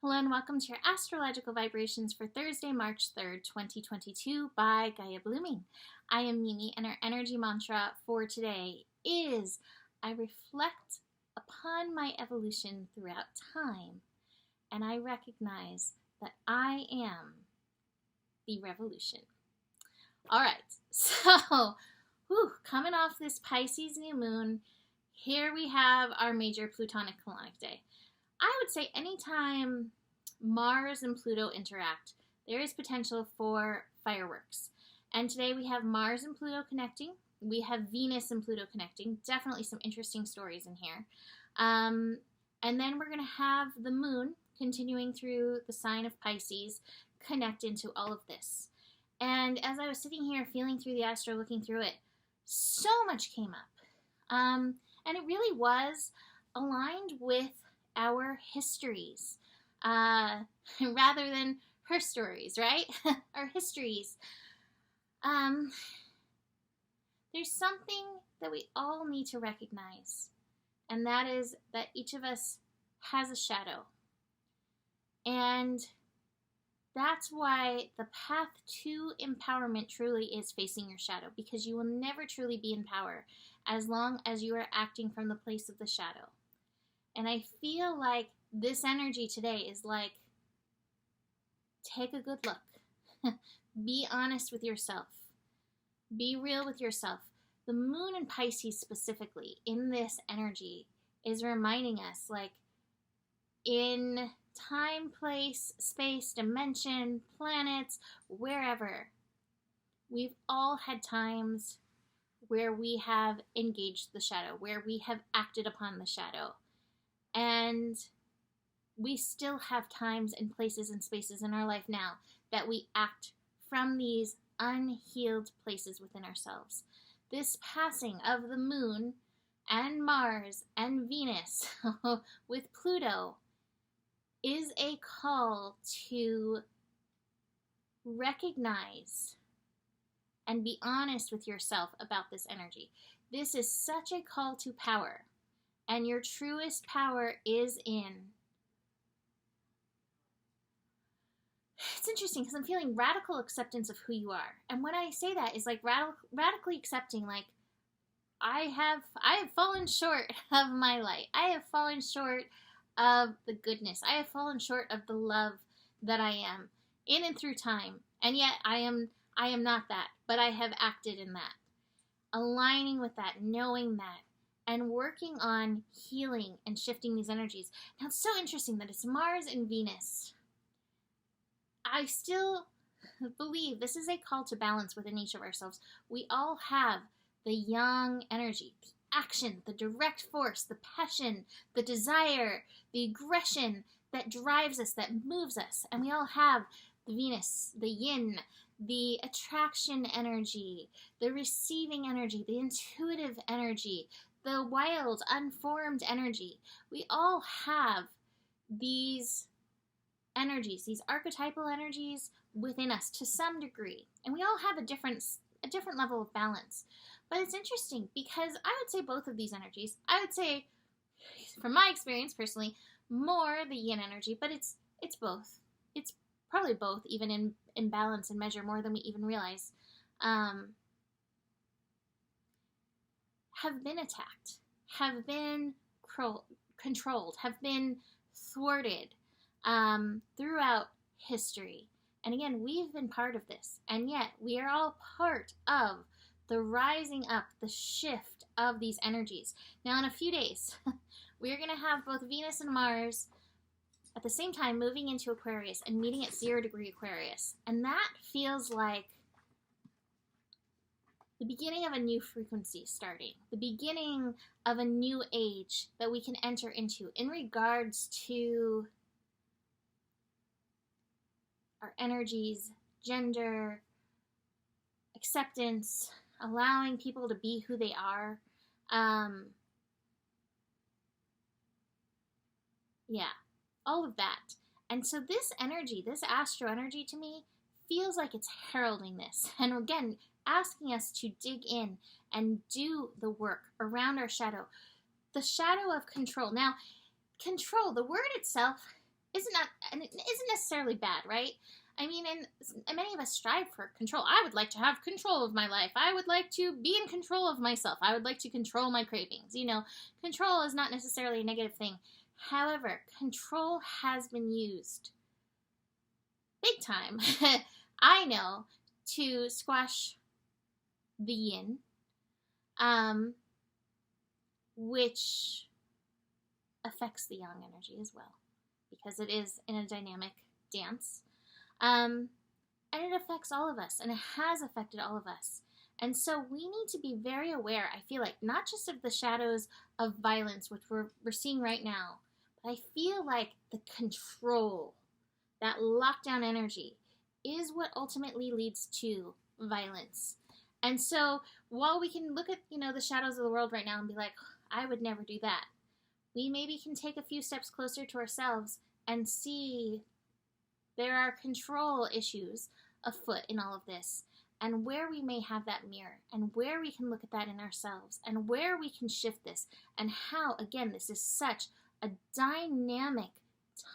Hello and welcome to your astrological vibrations for Thursday, March 3rd, 2022 by Gaia Blooming. I am Mimi and our energy mantra for today is I reflect upon my evolution throughout time and I recognize that I am the revolution. All right, so coming off this Pisces new moon, here we have our major Plutonic colonic day. I would say anytime Mars and Pluto interact, there is potential for fireworks. And today we have Mars and Pluto connecting. We have Venus and Pluto connecting. Definitely some interesting stories in here. And then we're going to have the moon continuing through the sign of Pisces connect into all of this. And as I was sitting here feeling through the astro, looking through it, so much came up. And it really was aligned with our histories, rather than her stories, right? Our histories. There's something that we all need to recognize, and that is that each of us has a shadow. And that's why the path to empowerment truly is facing your shadow, because you will never truly be in power as long as you are acting from the place of the shadow. And I feel like this energy today is like, take a good look. Be honest with yourself. Be real with yourself. The moon in Pisces specifically in this energy is reminding us, like, in time, place, space, dimension, planets, wherever, we've all had times where we have engaged the shadow, where we have acted upon the shadow. And we still have times and places and spaces in our life now that we act from these unhealed places within ourselves. This passing of the moon and Mars and Venus with Pluto is a call to recognize and be honest with yourself about this energy. This is such a call to power. And your truest power is in. It's interesting because I'm feeling radical acceptance of who you are. And when I say that is like radically accepting, like I have fallen short of my light. I have fallen short of the goodness. I have fallen short of the love that I am in and through time. And yet I am not that, but I have acted in that. Aligning with that, knowing that, and working on healing and shifting these energies. Now, it's so interesting that it's Mars and Venus. I still believe this is a call to balance within each of ourselves. We all have the yang energy, the action, the direct force, the passion, the desire, the aggression that drives us, that moves us. And we all have the Venus, the yin, the attraction energy, the receiving energy, the intuitive energy, the wild, unformed energy. We all have these energies, these archetypal energies within us to some degree. And we all have a different level of balance. But it's interesting because I would say both of these energies, I would say, from my experience personally, more the yin energy, but it's both. It's probably both, even in balance and measure, more than we even realize. Have been attacked, have been controlled, have been thwarted throughout history. And again, we've been part of this, and yet we are all part of the rising up, the shift of these energies. Now, in a few days, we're going to have both Venus and Mars at the same time moving into Aquarius and meeting at 0 degree Aquarius. And that feels like the beginning of a new frequency starting, the beginning of a new age that we can enter into in regards to our energies, gender, acceptance, allowing people to be who they are. All of that. And so this energy, this astro energy to me, feels like it's heralding this. And again, asking us to dig in and do the work around our shadow. The shadow of control. Now, control, the word itself isn't necessarily bad, right? I mean, and many of us strive for control. I would like to have control of my life. I would like to be in control of myself. I would like to control my cravings. Control is not necessarily a negative thing. However, control has been used big time, I know, to squash the yin, which affects the yang energy as well, because it is in a dynamic dance. And it affects all of us, and it has affected all of us. And so we need to be very aware, I feel like, not just of the shadows of violence, which we're seeing right now, but I feel like the control, that lockdown energy, is what ultimately leads to violence. And so while we can look at, the shadows of the world right now and be like, I would never do that, we maybe can take a few steps closer to ourselves and see there are control issues afoot in all of this, and where we may have that mirror, and where we can look at that in ourselves, and where we can shift this, and how, again, this is such a dynamic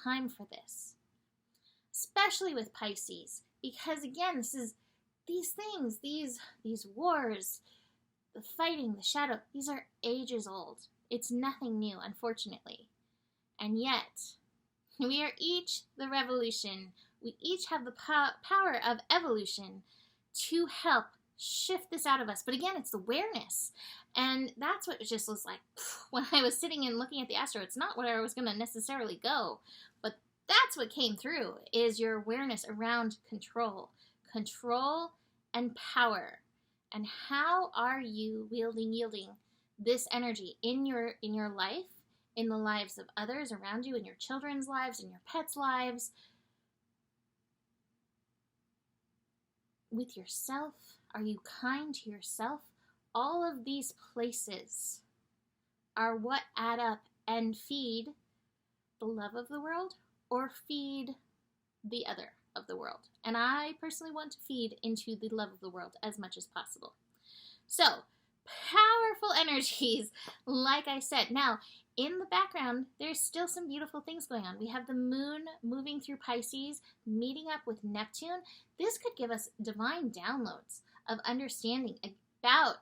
time for this, especially with Pisces, because again, these things, these wars, the fighting, the shadow, these are ages old. It's nothing new, unfortunately. And yet, we are each the revolution. We each have the power of evolution to help shift this out of us. But again, it's the awareness. And that's what it just was like when I was sitting and looking at the astro. It's not where I was going to necessarily go, but that's what came through, is your awareness around control and power. And how are you yielding this energy in your life, in the lives of others around you, in your children's lives, in your pets' lives, with yourself? Are you kind to yourself? All of these places are what add up and feed the love of the world or feed the other of the world. And I personally want to feed into the love of the world as much as possible. So, powerful energies, like I said. Now, in the background, there's still some beautiful things going on. We have the moon moving through Pisces, meeting up with Neptune. This could give us divine downloads of understanding about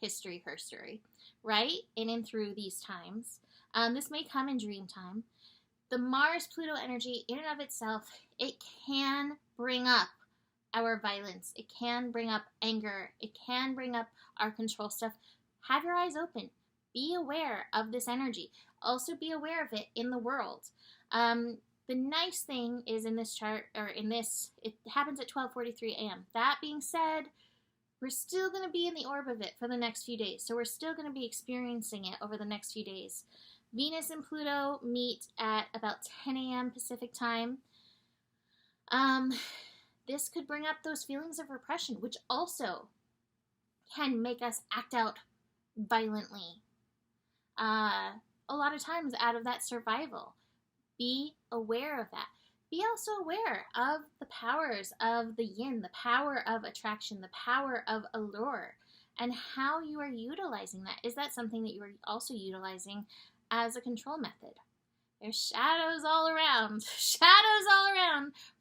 history, right? In and through these times. This may come in dream time. The Mars-Pluto energy, in and of itself, it can bring up our violence. It can bring up anger. It can bring up our control stuff. Have your eyes open. Be aware of this energy. Also be aware of it in the world. The nice thing is in this chart, it happens at 12:43 a.m. That being said, we're still going to be in the orb of it for the next few days. So we're still going to be experiencing it over the next few days. Venus and Pluto meet at about 10 a.m. Pacific time. This could bring up those feelings of repression, which also can make us act out violently. A lot of times out of that survival. Be aware of that. Be also aware of the powers of the yin, the power of attraction, the power of allure, and how you are utilizing that. Is that something that you are also utilizing as a control method? There's shadows all around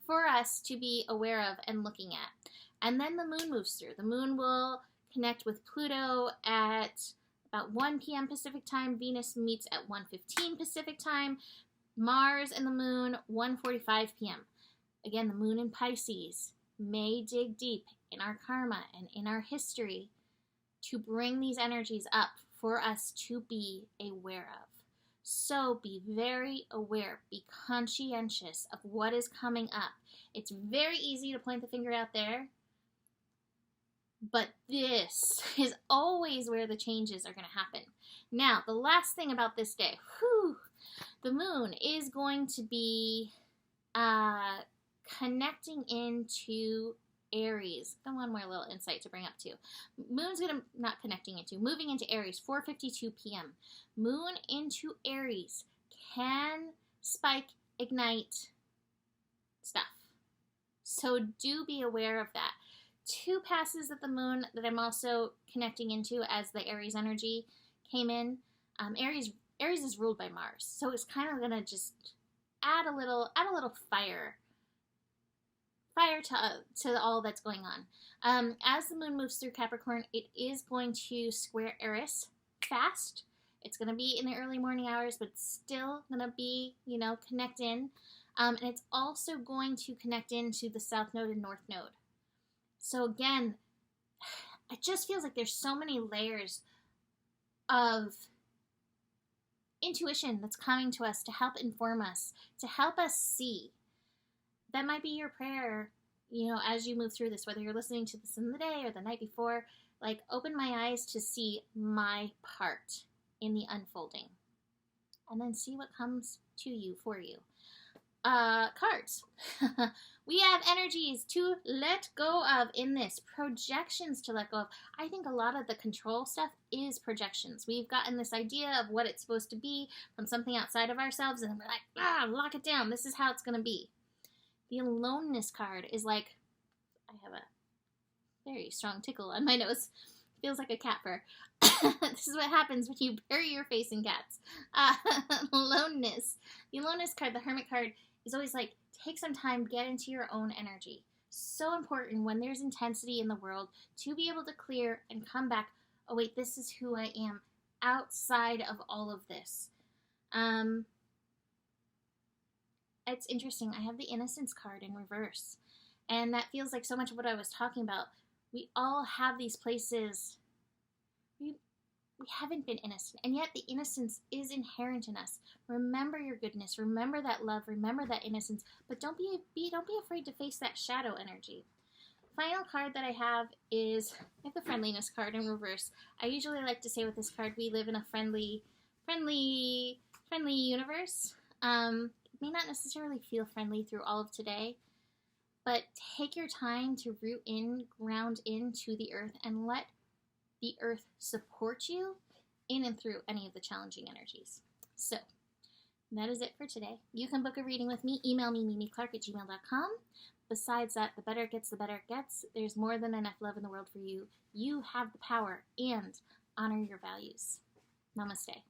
for us to be aware of and looking at. And then the moon moves through. The moon will connect with Pluto at about 1 p.m. Pacific time. Venus meets at 1:15 Pacific time. Mars and the moon, 1:45 p.m. Again, the moon in Pisces may dig deep in our karma and in our history to bring these energies up for us to be aware of. So be very aware, be conscientious of what is coming up. It's very easy to point the finger out there, but this is always where the changes are going to happen. Now, the last thing about this day, the moon is going to be connecting into Aries. Got one more little insight to bring up too. Moon's moving into Aries, 4:52 p.m. Moon into Aries can spike, ignite stuff. So do be aware of that. 2 passes of the moon that I'm also connecting into as the Aries energy came in. Aries is ruled by Mars, so it's kind of going to just add a little fire to all that's going on. As the moon moves through Capricorn, it is going to square Eris fast. It's going to be in the early morning hours, but it's still going to be, connect in. And it's also going to connect into the South Node and North Node. So again, it just feels like there's so many layers of intuition that's coming to us to help inform us, to help us see. That might be your prayer, as you move through this, whether you're listening to this in the day or the night before, like, open my eyes to see my part in the unfolding, and then see what comes to you for you. Cards. We have energies to let go of in this, projections to let go of. I think a lot of the control stuff is projections. We've gotten this idea of what it's supposed to be from something outside of ourselves, and then we're like, lock it down. This is how it's going to be. The aloneness card is like, I have a very strong tickle on my nose. Feels like a cat fur. This is what happens when you bury your face in cats. Aloneness. The aloneness card, the hermit card, is always like, take some time, get into your own energy. So important when there's intensity in the world to be able to clear and come back. Oh wait, this is who I am outside of all of this. It's interesting. I have the innocence card in reverse. And that feels like so much of what I was talking about. We all have these places. We haven't been innocent. And yet the innocence is inherent in us. Remember your goodness. Remember that love. Remember that innocence. But don't be afraid to face that shadow energy. Final card that I have is, I have the friendliness card in reverse. I usually like to say with this card, we live in a friendly universe. It may not necessarily feel friendly through all of today, but take your time to root in, ground into the earth, and let the earth support you in and through any of the challenging energies. So, that is it for today. You can book a reading with me. Email me, mimiclark@gmail.com. Besides that, the better it gets, the better it gets. There's more than enough love in the world for you. You have the power, and honor your values. Namaste.